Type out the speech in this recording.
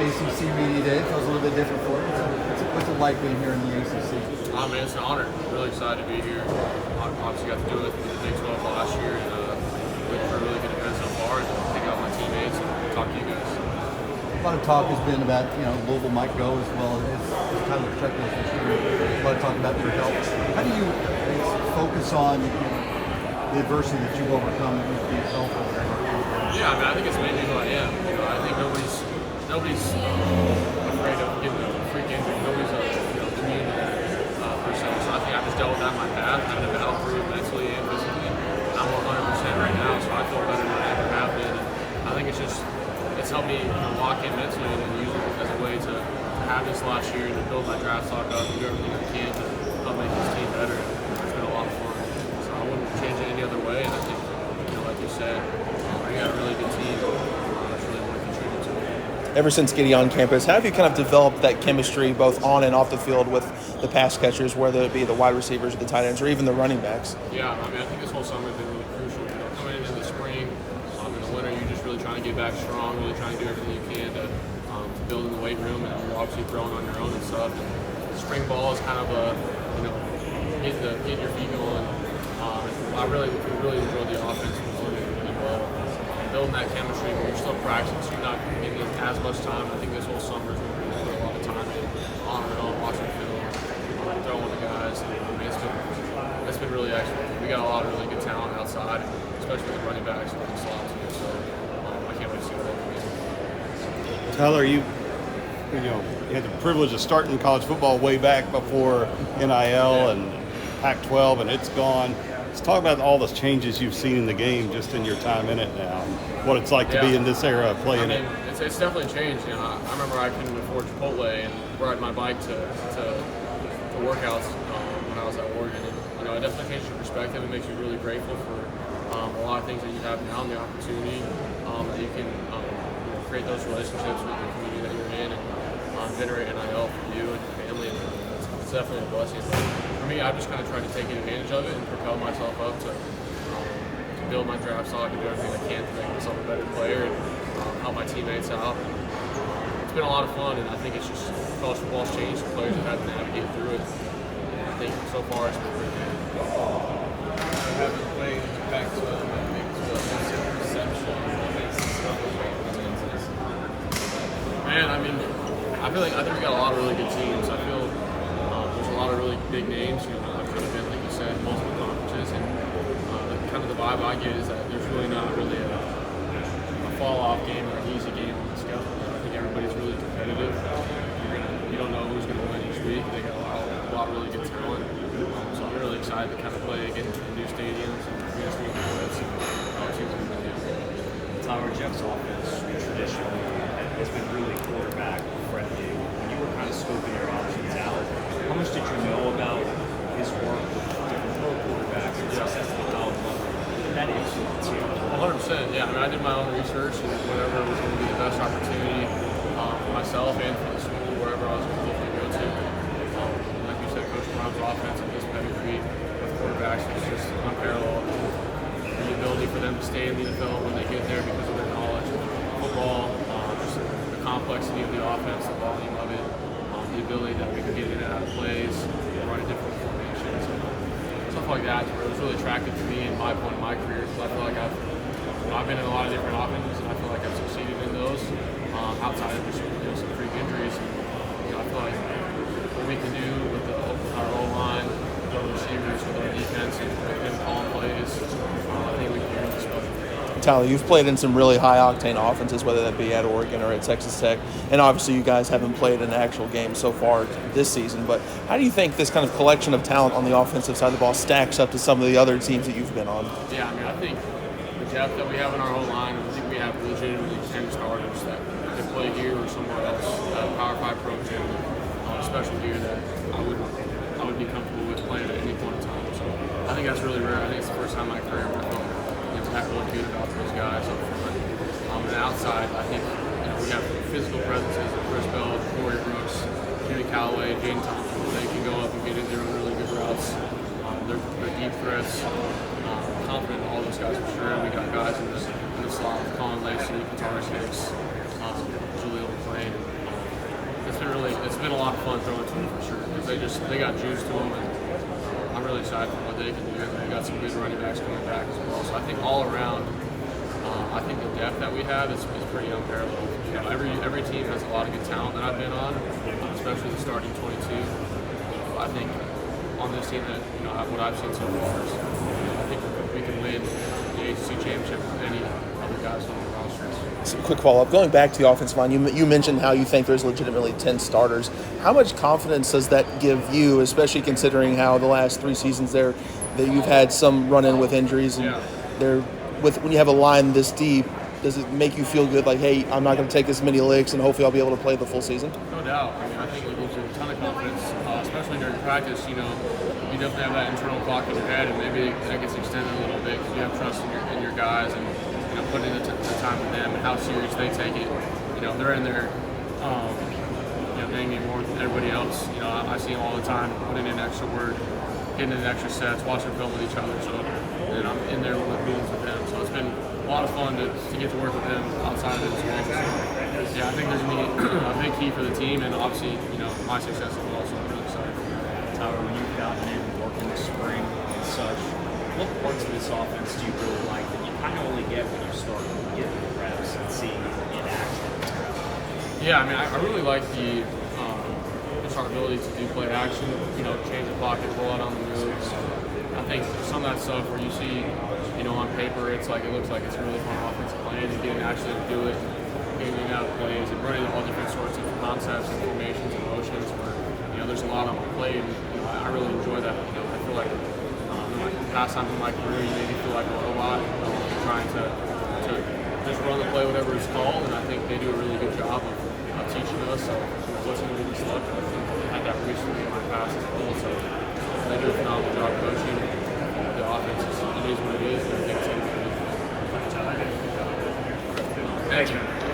ACC Media Days. That was a little bit different for you. What's it like being here in the ACC? Oh man, it's an honor. Really excited to be here. Obviously got to do it with the Big 12 last year, and looking for a really good event so far. And pick out my teammates and talk to you guys. A lot of talk has been about, Louisville might go as well as kind of checklist this year. A lot of talk about your health. How do you focus on the adversity that you've overcome with yourself over there? Yeah, I mean, I think it's made me who I am. I think nobody's afraid of getting a freak injury. Nobody's immune to that per se. So I think I've just dealt with that in my past. I've been out through it mentally and physically. And I'm 100% right now, so I feel better than I ever have been. And I think it's helped me lock in mentally and use it as a way to have this last year and to build my draft stock up and do everything I can to help make this team better. It's been a lot of fun. So I wouldn't change it any other way. And I think, like you said, we got a really good team that's really want to contribute to it. Ever since getting on campus, how have you kind of developed that chemistry both on and off the field with the pass catchers, whether it be the wide receivers or the tight ends or even the running backs? Yeah, I mean, I think this whole summer has been really crucial. Coming into the spring, in the winter, you're just really trying to get back strong, really trying to do everything you can to build in the weight room, and you're obviously throwing on your own and stuff. And spring ball is kind of getting your feet going. I really enjoyed the offense really well. Building that chemistry, but you're still practicing, so you're not getting as much time. I think this whole summer is going to put a lot of time in on our own, watching film, throwing the guys. I mean, it's been really excellent. We got a lot of really good talent outside, especially the running backs and the slot too. So I can't wait to see what they can do. Tyler, you had the privilege of starting college football way back before NIL and Pac-12, and it's gone. Let's talk about all the changes you've seen in the game just in your time in it now, and what it's like to be in this era of playing it. It's definitely changed. I remember I couldn't afford Chipotle and ride my bike to workouts when I was at Oregon. And, it definitely changed your perspective. It makes you really grateful for a lot of things that you have now, and the opportunity that you can create those relationships with the community that you're in and generate NIL for you and your family. And it's definitely a blessing. But for me, I've just kind of tried to take advantage of it and propel myself up to build my draft stock and do everything I can to make myself a better player and help my teammates out. It's been a lot of fun, and I think it's just college football's changed. Players have had to navigate through it. And I think so far it's been pretty good. I haven't played Pac-12, I think it's a perception Man, I mean, I think we got a lot of really good teams. I feel there's a lot of really big names. I've kind of been, like you said, multiple conferences, and kind of the vibe I get is that there's really not really a fall-off game or an easy game on the schedule. I think everybody's really competitive. You don't know who's going to win each week. They got a lot of really good talent. So I'm really excited to kind of play against new stadiums and against new opponents and see what we can do. Tyler, Jeff's offense traditionally has been really quarterback friendly. When you were kind of scoping your options out, how much did you know about his work with different pro quarterbacks and success at the college level? Did that influence you? 100%, yeah. I mean, I did my own research and whatever was going to be the best opportunity for myself and for the school, wherever I was going to look to go to. Like you said, Coach Brown's offense and his pedigree with quarterbacks was just unparalleled. The ability for them to stay in the NFL when they get there because of their knowledge of football, just the complexity of the offense, the volume of it, the ability that we can get in and out of plays, run in different formations, stuff like that. Where it was really attractive to me in my point in my career because I feel like I've been in a lot of different offenses and I feel like I've succeeded in those outside of just some freak injuries. And, I feel like what we can do with our O-line, with our receivers, with our defense, and with calling plays, I think we can do this special. Tyler, you've played in some really high-octane offenses, whether that be at Oregon or at Texas Tech, and obviously you guys haven't played an actual game so far this season, but how do you think this kind of collection of talent on the offensive side of the ball stacks up to some of the other teams that you've been on? Yeah, I mean, I think the depth that we have in our whole line, I think we have legitimately 10 starters that could play here or somewhere else at a Power 5 program on a special year that I would be comfortable with playing at any point in time. So I think that's really rare. I think it's the first time in my career where I felt that really good about those guys up front. And outside, I think we have physical presences of Chris Bell, Corey Brooks, Jimmy Callaway, Jaden Thompson. They can go up and get in there on really good routes. They're deep threats. Confident in all those guys for sure. And we got guys in the slot with Colin Lacey, Kataris Hicks, Jaleel McClain. lot of fun throwing to them for sure because they got juice to them, and I'm really excited for what they can do. And they got some good running backs coming back as well. So I think all around, I think the depth that we have is pretty unparalleled. You know, every team has a lot of good talent that I've been on, especially the starting 22. I think on this team that what I've seen so far is I think we can win the ACC championship with any other guys on the roster. So quick follow-up. Going back to the offensive line, you mentioned how you think there's legitimately 10 starters. How much confidence does that give you, especially considering how the last 3 seasons there that you've had some run-in with injuries, and when you have a line this deep, does it make you feel good? Like, hey, I'm not going to take as many licks, and hopefully I'll be able to play the full season. No doubt. I mean, I think it gives you a ton of confidence, especially during practice. You definitely have that internal clock in your head, and maybe that gets extended a little bit because you have trust in your guys and putting in the time with them and how serious they take it. They're in there, maybe more than everybody else. I see them all the time putting in extra work, getting in extra sets, watching film with each other. So, and I'm in there with meetings with them. So it's been a lot of fun to get to work with them outside of it as well. So, yeah, I think there's going to be a big key for the team and obviously, my success as well. So I'm really excited. Tyler, when you've gotten in working the spring and such, what parts of this offense do you really like that you kind of only get when you start getting the reps and seeing it in action? Yeah, I mean, I really like just our ability to do play action, change the pocket, roll out on the moves. I think some of that stuff where you see, on paper, it looks like it's a really fun offensive plan, and getting actually to do it, getting out of plays, and running all different sorts of concepts and formations and motions where, there's a lot on the plate, and I really enjoy that. I feel like past time in my career, you maybe feel like a robot trying to just run the play whatever it's called, and I think they do a really good job of